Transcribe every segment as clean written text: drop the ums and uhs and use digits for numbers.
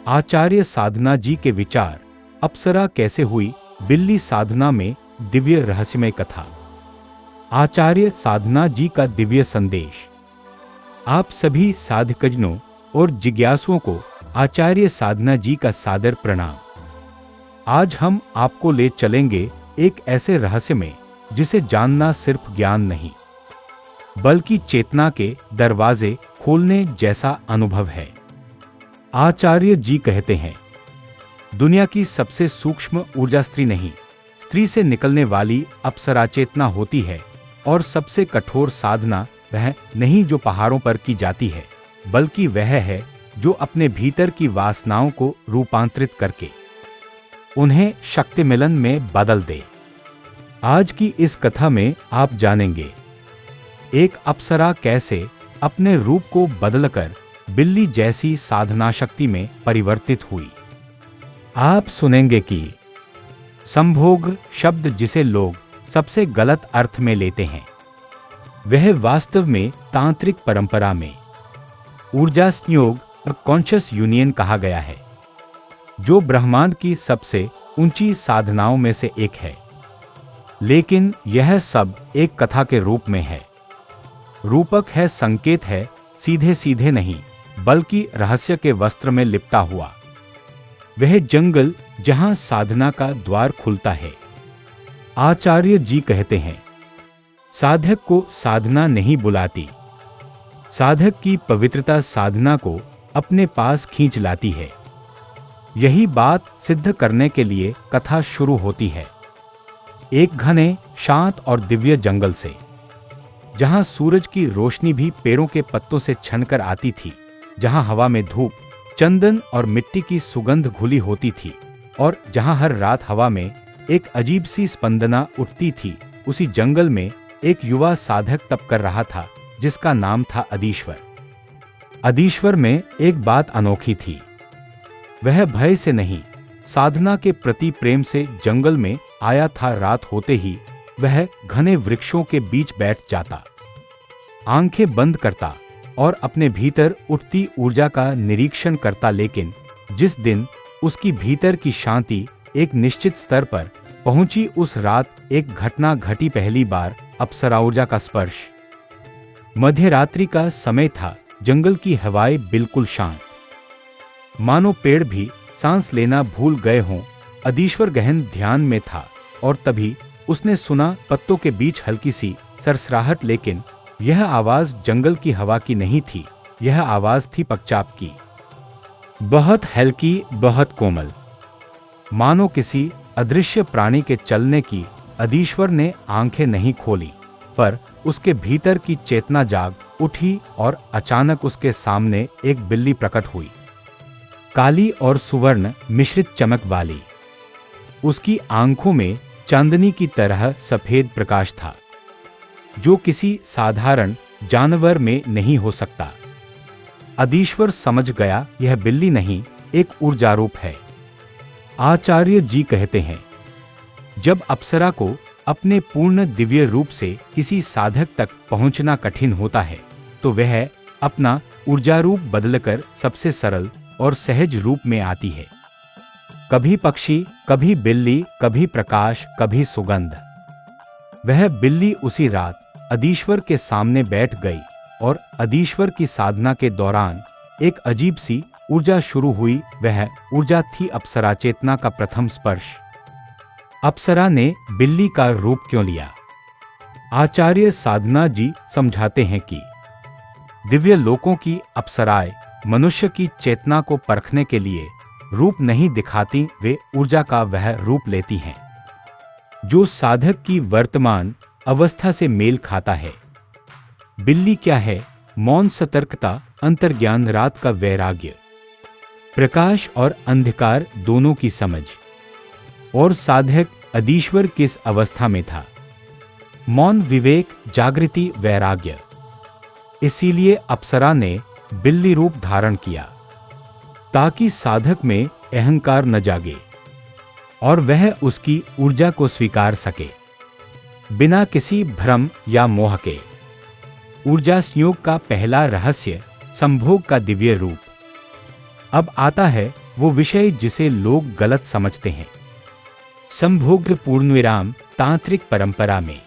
आचार्य साधना जी के विचार, अप्सरा कैसे हुई बिल्ली साधना में दिव्य रहस्यमय कथा। आचार्य साधना जी का दिव्य संदेश। आप सभी साधकजनों और जिज्ञासुओं को आचार्य साधना जी का सादर प्रणाम। आज हम आपको ले चलेंगे एक ऐसे रहस्य में जिसे जानना सिर्फ ज्ञान नहीं बल्कि चेतना के दरवाजे खोलने जैसा अनुभव है। आचार्य जी कहते हैं, दुनिया की सबसे सूक्ष्म ऊर्जा स्त्री नहीं, स्त्री से निकलने वाली अप्सरा चेतना होती है। और सबसे कठोर साधना वह नहीं जो पहाड़ों पर की जाती है, बल्कि वह है जो अपने भीतर की वासनाओं को रूपांतरित करके उन्हें शक्ति मिलन में बदल दे। आज की इस कथा में आप जानेंगे एक अप्सरा कैसे अपने रूप को बदलकर बिल्ली जैसी साधना शक्ति में परिवर्तित हुई। आप सुनेंगे कि संभोग शब्द जिसे लोग सबसे गलत अर्थ में लेते हैं, वह वास्तव में तांत्रिक परंपरा में ऊर्जा संयोग कॉन्शियस यूनियन कहा गया है, जो ब्रह्मांड की सबसे ऊंची साधनाओं में से एक है। लेकिन यह सब एक कथा के रूप में है। रूपक है, संकेत है, सीधे सीधे नहीं बल्कि रहस्य के वस्त्र में लिपटा हुआ। वह जंगल जहां साधना का द्वार खुलता है। आचार्य जी कहते हैं, साधक को साधना नहीं बुलाती, साधक की पवित्रता साधना को अपने पास खींच लाती है। यही बात सिद्ध करने के लिए कथा शुरू होती है एक घने, शांत और दिव्य जंगल से, जहां सूरज की रोशनी भी पेड़ों के पत्तों से छनकर आती थी, जहां हवा में धूप, चंदन और मिट्टी की सुगंध घुली होती थी, और जहां हर रात हवा में एक अजीब सी स्पंदना उठती थी। उसी जंगल में एक युवा साधक तप कर रहा था, जिसका नाम था अधीश्वर। अधीश्वर में एक बात अनोखी थी। वह भय से नहीं, साधना के प्रति प्रेम से जंगल में आया था। रात होते ही वह घने वृक्षों के बीच बैठ जाता, आंखें बंद करता और अपने भीतर उठती ऊर्जा का निरीक्षण करता। लेकिन जिस दिन उसकी भीतर की शांति एक निश्चित स्तर पर पहुंची, उस रात एक घटना घटी। पहली बार अप्सरा ऊर्जा का स्पर्श। मध्यरात्रि का समय था, जंगल की हवाएं बिल्कुल शांत, मानो पेड़ भी सांस लेना भूल गए हों। अधीश्वर गहन ध्यान में था और तभी उसने सुना पत्तों के बीच हल्की सी सरसराहट। लेकिन यह आवाज जंगल की हवा की नहीं थी, यह आवाज थी पगचाप की, बहुत हल्की, बहुत कोमल, मानो किसी अदृश्य प्राणी के चलने की। अधीश्वर ने आंखें नहीं खोली, पर उसके भीतर की चेतना जाग उठी और अचानक उसके सामने एक बिल्ली प्रकट हुई, काली और सुवर्ण मिश्रित चमक वाली। उसकी आंखों में चांदनी की तरह सफेद प्रकाश था, जो किसी साधारण जानवर में नहीं हो सकता। अधीश्वर समझ गया, यह बिल्ली नहीं, एक ऊर्जा रूप है। आचार्य जी कहते हैं, जब अप्सरा को अपने पूर्ण दिव्य रूप से किसी साधक तक पहुंचना कठिन होता है, तो वह अपना ऊर्जा रूप बदलकर सबसे सरल और सहज रूप में आती है। कभी पक्षी, कभी बिल्ली, कभी प्रकाश, कभी सुगंध। वह बिल्ली उसी रात अधीश्वर के सामने बैठ गई और अधीश्वर की साधना के दौरान एक अजीब सी ऊर्जा शुरू हुई। वह ऊर्जा थी अप्सरा चेतना का प्रथम स्पर्श। अप्सरा ने बिल्ली का रूप क्यों लिया? आचार्य साधना जी समझाते हैं कि दिव्य लोकों की अप्सराएं मनुष्य की चेतना को परखने के लिए रूप नहीं दिखाती, वे ऊर्जा का वह रूप लेती हैं जो साधक की वर्तमान अवस्था से मेल खाता है। बिल्ली क्या है? मौन सतर्कता, अंतर्ज्ञान, रात का वैराग्य, प्रकाश और अंधकार दोनों की समझ। और साधक अधीश्वर किस अवस्था में था? मौन, विवेक, जागृति, वैराग्य। इसीलिए अप्सरा ने बिल्ली रूप धारण किया, ताकि साधक में अहंकार न जागे और वह उसकी ऊर्जा को स्वीकार सके बिना किसी भ्रम या मोह के। ऊर्जा संयोग का पहला रहस्य संभोग का दिव्य रूप। अब आता है वो विषय जिसे लोग गलत समझते हैं। संभोग पूर्णविराम तांत्रिक परंपरा में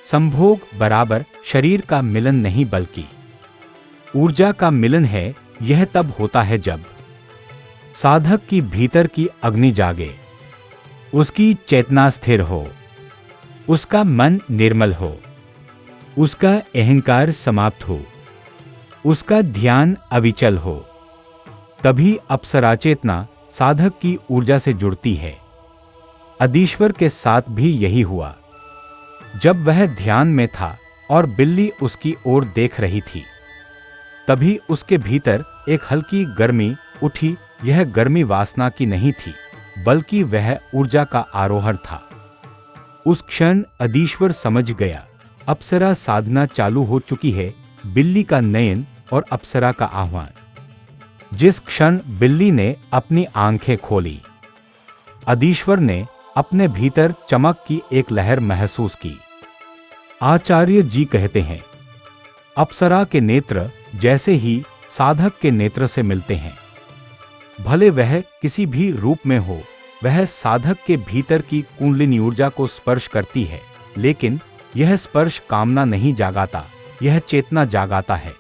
संभोग बराबर शरीर का मिलन नहीं बल्कि ऊर्जा का मिलन है। यह तब होता है जब साधक की भीतर की अग्नि जागे, उसकी चेतना स्थिर हो, उसका मन निर्मल हो, उसका अहंकार समाप्त हो, उसका ध्यान अविचल हो। तभी अप्सरा चेतना साधक की ऊर्जा से जुड़ती है। अधीश्वर के साथ भी यही हुआ। जब वह ध्यान में था और बिल्ली उसकी ओर देख रही थी, तभी उसके भीतर एक हल्की गर्मी उठी। यह गर्मी वासना की नहीं थी, बल्कि वह ऊर्जा का आरोहण था। उस क्षण अधीश्वर समझ गया, अप्सरा साधना चालू हो चुकी है। बिल्ली का नयन और अप्सरा का आह्वान। जिस क्षण बिल्ली ने अपनी आंखें खोली, अधीश्वर ने अपने भीतर चमक की एक लहर महसूस की। आचार्य जी कहते हैं, अप्सरा के नेत्र जैसे ही साधक के नेत्र से मिलते हैं, भले वह किसी भी रूप में हो, वह साधक के भीतर की कुंडलिनी ऊर्जा को स्पर्श करती है। लेकिन यह स्पर्श कामना नहीं जागाता, यह चेतना जागाता है।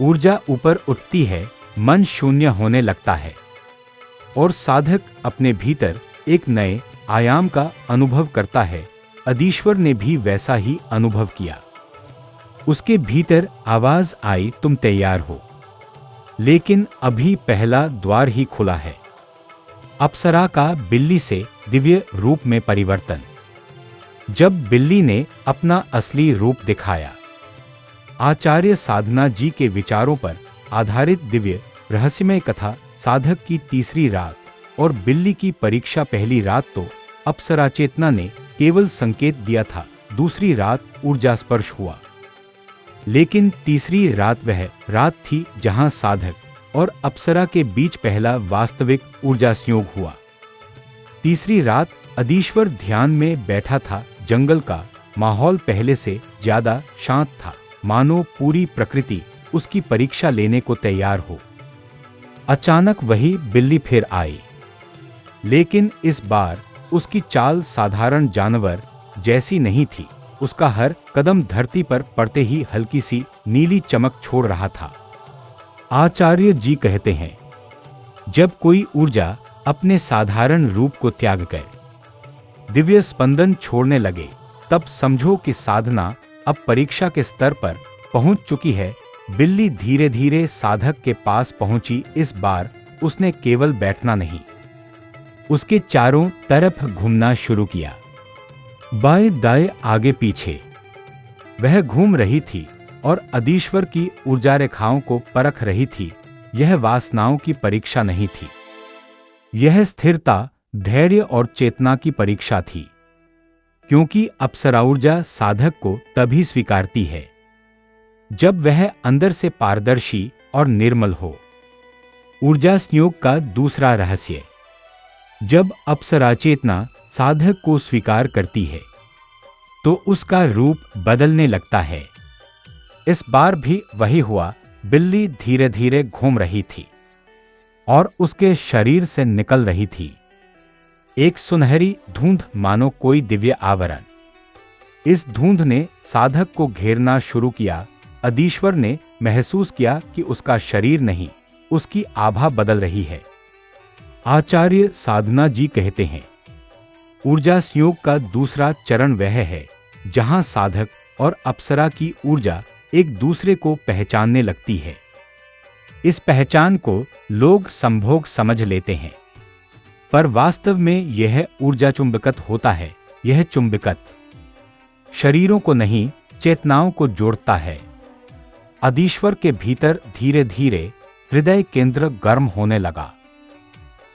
ऊर्जा ऊपर उठती है, मन शून्य होने लगता है और साधक अपने भीतर एक नए आयाम का अनुभव करता है। अधीश्वर ने भी वैसा ही अनुभव किया। उसके भीतर आवाज आई, तुम तैयार हो। लेकिन अभी पहला द्वार ही खुला है। अप्सरा का बिल्ली से दिव्य रूप में परिवर्तन। जब बिल्ली ने अपना असली रूप दिखाया, आचार्य साधना जी के विचारों पर आधारित दिव्य रहस्यमय कथा साधक की तीसरी रात और बिल्ली की परीक्षा पहली रात तो अप्सरा चेतना ने केवल संकेत दिया था, दूसरी रात ऊर्जा स्पर्श हुआ। लेकिन तीसरी रात वह रात थी जहां साधक और अप्सरा के बीच पहला वास्तविक ऊर्जा संयोग हुआ। तीसरी रात अधीश्वर ध्यान में बैठा था। जंगल का माहौल पहले से ज्यादा शांत था, मानो पूरी प्रकृति उसकी परीक्षा लेने को तैयार हो। अचानक वही बिल्ली फिर आई, लेकिन इस बार उसकी चाल साधारण जानवर जैसी नहीं थी। उसका हर कदम धरती पर पड़ते ही हल्की सी नीली चमक छोड़ रहा था। आचार्य जी कहते हैं, जब कोई ऊर्जा अपने साधारण रूप को त्याग कर दिव्य स्पंदन छोड़ने लगे, तब समझो कि साधना अब परीक्षा के स्तर पर पहुंच चुकी है। बिल्ली धीरे धीरे साधक के पास पहुंची। इस बार उसने केवल बैठना नहीं, उसके चारों तरफ घूमना शुरू किया, बाएं दाएं आगे पीछे। वह घूम रही थी और अधीश्वर की ऊर्जा रेखाओं को परख रही थी। यह वासनाओं की परीक्षा नहीं थी, यह स्थिरता, धैर्य और चेतना की परीक्षा थी। क्योंकि अप्सरा ऊर्जा साधक को तभी स्वीकारती है जब वह अंदर से पारदर्शी और निर्मल हो। ऊर्जा संयोग का दूसरा रहस्य, जब अप्सरा चेतना साधक को स्वीकार करती है तो उसका रूप बदलने लगता है। इस बार भी वही हुआ। बिल्ली धीरे धीरे घूम रही थी और उसके शरीर से निकल रही थी एक सुनहरी धुंध, मानो कोई दिव्य आवरण। इस धुंध ने साधक को घेरना शुरू किया। अधीश्वर ने महसूस किया कि उसका शरीर नहीं, उसकी आभा बदल रही है। आचार्य साधना जी कहते हैं, ऊर्जा संयोग का दूसरा चरण वह है जहां साधक और अप्सरा की ऊर्जा एक दूसरे को पहचानने लगती है। इस पहचान को लोग संभोग समझ लेते हैं, पर वास्तव में यह ऊर्जा चुंबकत होता है। यह चुंबकत शरीरों को नहीं, चेतनाओं को जोड़ता है। अधीश्वर के भीतर धीरे धीरे हृदय केंद्र गर्म होने लगा।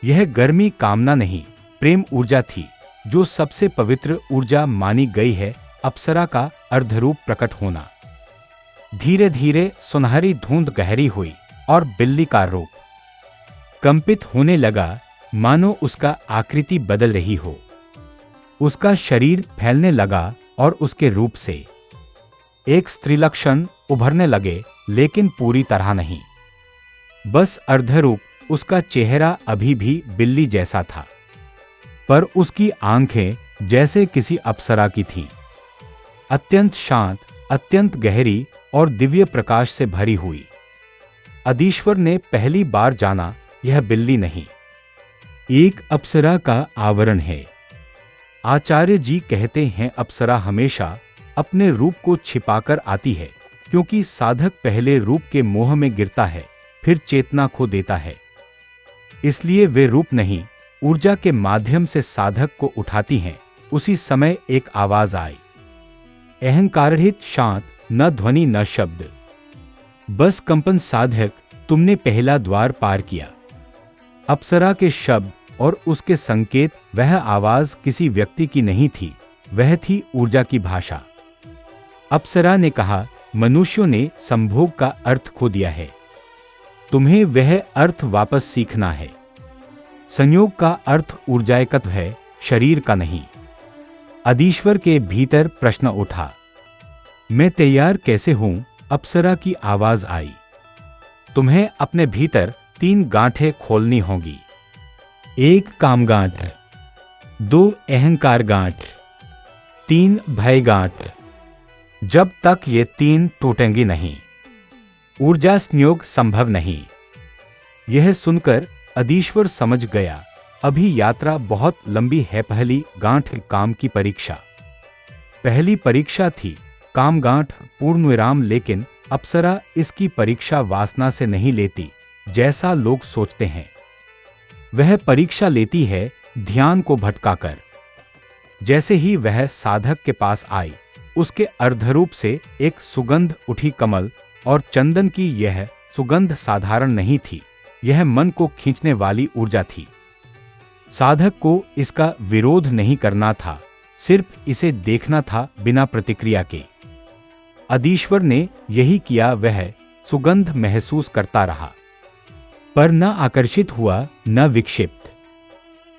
यह गर्मी कामना नहीं, प्रेम ऊर्जा थी, जो सबसे पवित्र ऊर्जा मानी गई है। अप्सरा का अर्धरूप प्रकट होना। धीरे धीरे सुनहरी धुंध गहरी हुई और बिल्ली का रूप कंपित होने लगा, मानो उसका आकृति बदल रही हो। उसका शरीर फैलने लगा और उसके रूप से एक स्त्रीलक्षण उभरने लगे, लेकिन पूरी तरह नहीं, बस अर्धरूप, उसका चेहरा अभी भी बिल्ली जैसा था, पर उसकी आंखें जैसे किसी अप्सरा की थीं, अत्यंत शांत, अत्यंत गहरी और दिव्य प्रकाश से भरी हुई। अधीश्वर ने पहली बार जाना यह बिल्ली नहीं, एक अप्सरा का आवरण है। आचार्य जी कहते हैं अप्सरा हमेशा अपने रूप को छिपाकर आती है, क्योंकि साधक पहले रूप के मोह में गिरता है, फिर चेतना खो देता है। इसलिए वे रूप नहीं, ऊर्जा के माध्यम से साधक को उठाती हैं। उसी समय एक आवाज आई, अहंकाररहित, शांत, न ध्वनि न शब्द, बस कंपन। साधक, तुमने पहला द्वार पार किया। अप्सरा के शब्द और उसके संकेत, वह आवाज किसी व्यक्ति की नहीं थी, वह थी ऊर्जा की भाषा। अप्सरा ने कहा, मनुष्यों ने संभोग का अर्थ खो दिया है, तुम्हें वह अर्थ वापस सीखना है। संयोग का अर्थ ऊर्जायकत्व है, शरीर का नहीं। अधीश्वर के भीतर प्रश्न उठा, मैं तैयार कैसे हूं? अप्सरा की आवाज आई, तुम्हें अपने भीतर 3 गांठें खोलनी होंगी। 1 काम गांठ, 2 अहंकार गांठ, 3 भय गांठ। जब तक ये 3 टूटेंगी नहीं, ऊर्जा संयोग संभव नहीं। यह सुनकर अधीश्वर समझ गया, अभी यात्रा बहुत लंबी है। पहली गांठ, काम की परीक्षा। पहली परीक्षा थी काम गांठ, पूर्ण विराम। लेकिन अप्सरा इसकी परीक्षा वासना से नहीं लेती, जैसा लोग सोचते हैं। वह परीक्षा लेती है ध्यान को भटकाकर। जैसे ही वह साधक के पास आई, उसके अर्धरूप से एक सुगंध उठी। कमल और चंदन की यह सुगंध साधारण नहीं थी, यह मन को खींचने वाली ऊर्जा थी। साधक को इसका विरोध नहीं करना था, सिर्फ इसे देखना था बिना प्रतिक्रिया के। अधीश्वर ने यही किया, वह सुगंध महसूस करता रहा, पर न आकर्षित हुआ न विक्षिप्त।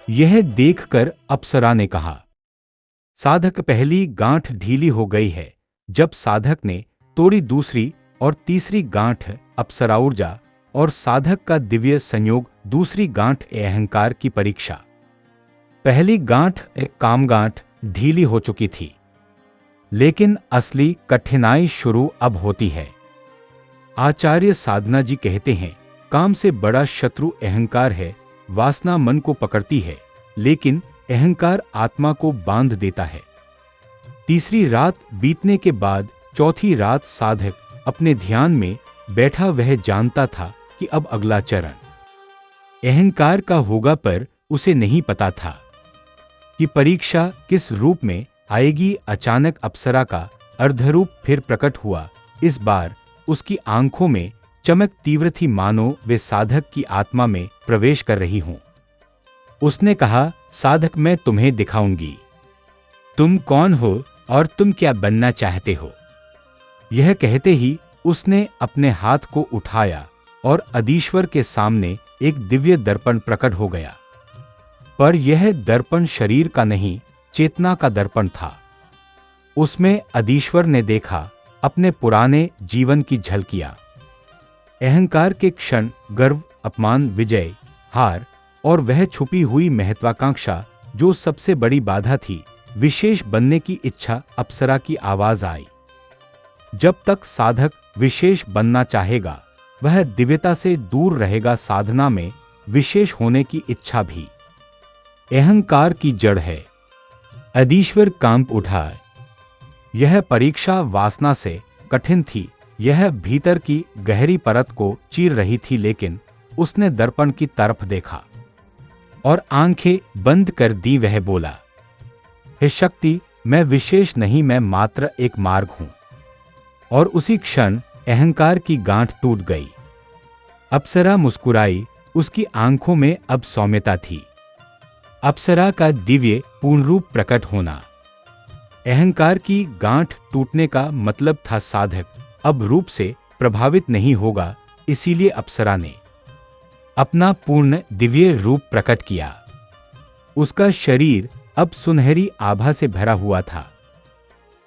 यह देखकर अप्सरा ने कहा, साधक, पहली गांठ ढीली हो गई है। जब साधक ने तोड़ी दूसरी और तीसरी गांठ, अप्सरा ऊर्जा और साधक का दिव्य संयोग। दूसरी गांठ, अहंकार की परीक्षा। पहली गांठ, एक काम गांठ, ढीली हो चुकी थी, लेकिन असली कठिनाई शुरू अब होती है। आचार्य साधना जी कहते हैं, काम से बड़ा शत्रु अहंकार है। वासना मन को पकड़ती है, लेकिन अहंकार आत्मा को बांध देता है। तीसरी रात बीतने के बाद चौथी रात साधक अपने ध्यान में बैठा। वह जानता था कि अब अगला चरण अहंकार का होगा, पर उसे नहीं पता था कि परीक्षा किस रूप में आएगी। अचानक अप्सरा का अर्धरूप फिर प्रकट हुआ। इस बार उसकी आंखों में चमक तीव्र थी, मानो वे साधक की आत्मा में प्रवेश कर रही हों। उसने कहा, साधक, मैं तुम्हें दिखाऊंगी तुम कौन हो और तुम क्या बनना चाहते हो। यह कहते ही उसने अपने हाथ को उठाया और अधीश्वर के सामने एक दिव्य दर्पण प्रकट हो गया। पर यह दर्पण शरीर का नहीं, चेतना का दर्पण था। उसमें अधीश्वर ने देखा अपने पुराने जीवन की झलकियां। अहंकार के क्षण, गर्व, अपमान, विजय, हार और वह छुपी हुई महत्वाकांक्षा जो सबसे बड़ी बाधा थी, विशेष बनने की इच्छा। अप्सरा की आवाज आई, जब तक साधक विशेष बनना चाहेगा, वह दिव्यता से दूर रहेगा। साधना में विशेष होने की इच्छा भी अहंकार की जड़ है। अधीश्वर कांप उठा। यह परीक्षा वासना से कठिन थी, यह भीतर की गहरी परत को चीर रही थी। लेकिन उसने दर्पण की तरफ देखा और आंखें बंद कर दी। वह बोला, हे शक्ति, मैं विशेष नहीं, मैं मात्र एक मार्ग हूं। और उसी क्षण अहंकार की गांठ टूट गई। अप्सरा मुस्कुराई, उसकी आंखों में अब सौम्यता थी। अप्सरा का दिव्य पूर्ण रूप प्रकट होना। अहंकार की गांठ टूटने का मतलब था साधक अब रूप से प्रभावित नहीं होगा। इसीलिए अप्सरा ने अपना पूर्ण दिव्य रूप प्रकट किया। उसका शरीर अब सुनहरी आभा से भरा हुआ था।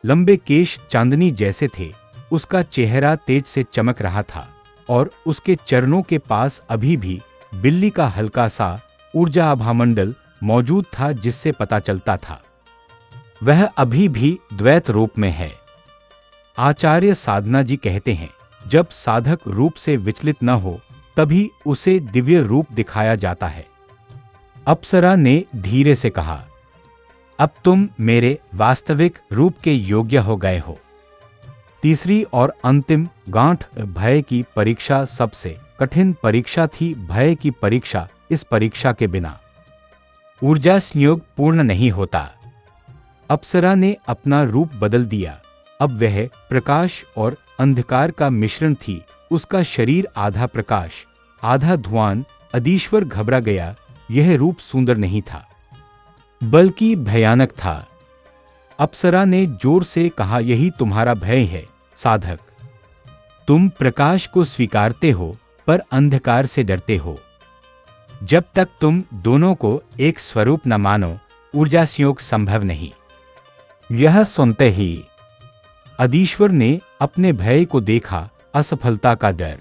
लंबे केश चांदनी जैसे थे, उसका चेहरा तेज से चमक रहा था और उसके चरणों के पास अभी भी बिल्ली का हल्का सा ऊर्जा आभामंडल मौजूद था जिससे पता चलता था वह अभी भी द्वैत रूप में है। आचार्य साधना जी कहते हैं, जब साधक रूप से विचलित न हो तभी उसे दिव्य रूप दिखाया जाता है। अप्सरा ने धीरे से कहा, अब तुम मेरे वास्तविक रूप के योग्य हो गए हो। तीसरी और अंतिम गांठ भय की परीक्षा सबसे कठिन परीक्षा थी। भय की परीक्षा, इस परीक्षा के बिना ऊर्जा संयोग पूर्ण नहीं होता। अप्सरा ने अपना रूप बदल दिया। अब वह प्रकाश और अंधकार का मिश्रण थी। उसका शरीर आधा प्रकाश आधा धुआं। अधीश्वर घबरा गया। यह रूप सुंदर नहीं था बल्कि भयानक था। अप्सरा ने जोर से कहा, यही तुम्हारा भय है साधक। तुम प्रकाश को स्वीकारते हो पर अंधकार से डरते हो। जब तक तुम दोनों को एक स्वरूप न मानो ऊर्जा संयोग संभव नहीं। यह सुनते ही अधीश्वर ने अपने भय को देखा। असफलता का डर,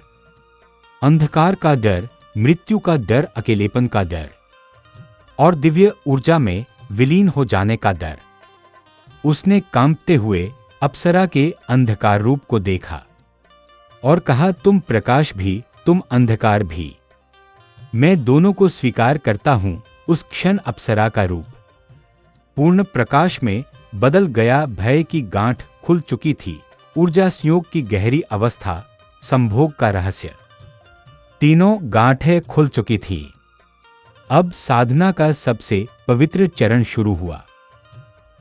अंधकार का डर, मृत्यु का डर, अकेलेपन का डर और दिव्य ऊर्जा में विलीन हो जाने का डर। उसने कांपते हुए अप्सरा के अंधकार रूप को देखा और कहा, तुम प्रकाश भी, तुम अंधकार भी। मैं दोनों को स्वीकार करता हूं। उस क्षण अप्सरा का रूप पूर्ण प्रकाश में बदल गया। भय की गांठ खुल चुकी थी। ऊर्जा संयोग की गहरी अवस्था, संभोग का रहस्य, तीनों गांठें खुल चुकी थी। अब साधना का सबसे पवित्र चरण शुरू हुआ।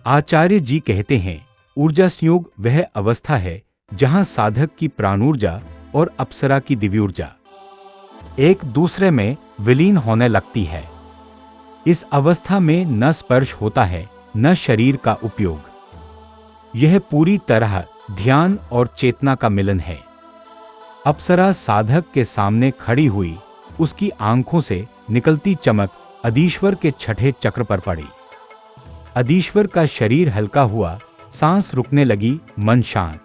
आचार्य जी कहते हैं, ऊर्जा संयोग वह अवस्था है जहां साधक की प्राणऊर्जा और अप्सरा की दिव्य ऊर्जा एक दूसरे में विलीन होने लगती है। इस अवस्था में न स्पर्श होता है न शरीर का उपयोग। यह पूरी तरह ध्यान और चेतना का मिलन है। अप्सरा साधक के सामने खड़ी हुई। उसकी आंखों से निकलती चमक अधीश्वर के छठे चक्र पर पड़ी। अधीश्वर का शरीर हल्का हुआ, सांस रुकने लगी, मन शांत,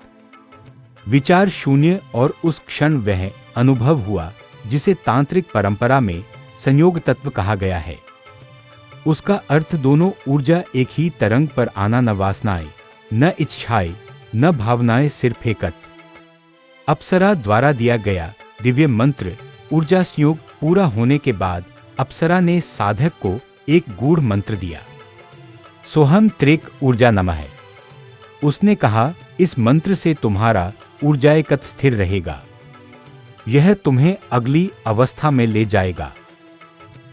विचार शून्य। और उस क्षण वह अनुभव हुआ जिसे तांत्रिक परंपरा में संयोग तत्व कहा गया है। उसका अर्थ दोनों ऊर्जा एक ही तरंग पर आना, न वासनाएं, न इच्छाएं, न भावनाएं, सिर्फ एकत्व। अप्सरा द्वारा दिया गया दिव्य मंत्र। ऊर्जा संयोग पूरा होने के बाद अप्सरा ने साधक को एक गूढ़ मंत्र दिया, सोहम त्रिक ऊर्जा नमः। उसने कहा, इस मंत्र से तुम्हारा ऊर्जा एकत्व स्थिर रहेगा। यह तुम्हें अगली अवस्था में ले जाएगा।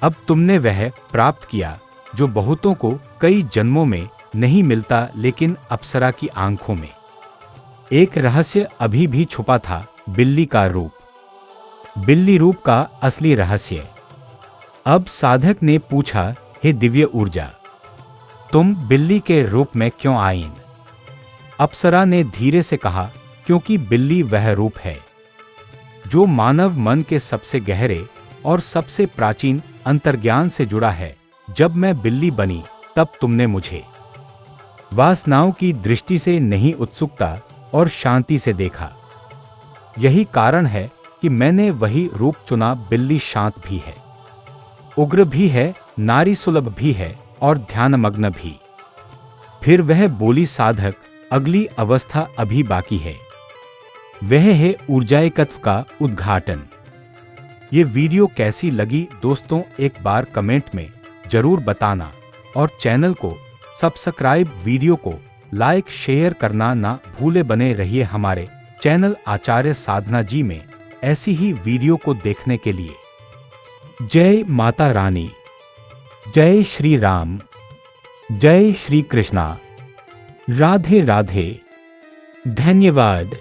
अब तुमने वह प्राप्त किया जो बहुतों को कई जन्मों में नहीं मिलता, लेकिन अप्सरा की आंखों में एक रहस्य अभी भी छुपा था, बिल्ली का रूप, बिल्ली रूप का असली रहस्य। अब साधक ने पूछा, हे दिव्य ऊर्जा, तुम बिल्ली के रूप में क्यों आईं? अप्सरा ने धीरे से कहा, क्योंकि बिल्ली वह रूप है जो मानव मन के सबसे गहरे और सबसे प्राचीन अंतर्ज्ञान से जुड़ा है। जब मैं बिल्ली बनी तब तुमने मुझे वासनाओं की दृष्टि से नहीं, उत्सुकता और शांति से देखा। यही कारण है कि मैंने वही रूप चुना। बिल्ली शांत भी है, उग्र भी है, नारी सुलभ भी है और ध्यानमग्न भी। फिर वह बोली, साधक, अगली अवस्था अभी बाकी है। वह है ऊर्जा एकत्व का उद्घाटन। ये वीडियो कैसी लगी दोस्तों, एक बार कमेंट में जरूर बताना और चैनल को सब्सक्राइब, वीडियो को लाइक, शेयर करना ना भूले। बने रहिए हमारे चैनल आचार्य साधना जी में ऐसी ही वीडियो को देखने के लिए। जय माता रानी, जय श्री राम, जय श्री कृष्णा, राधे राधे, धन्यवाद।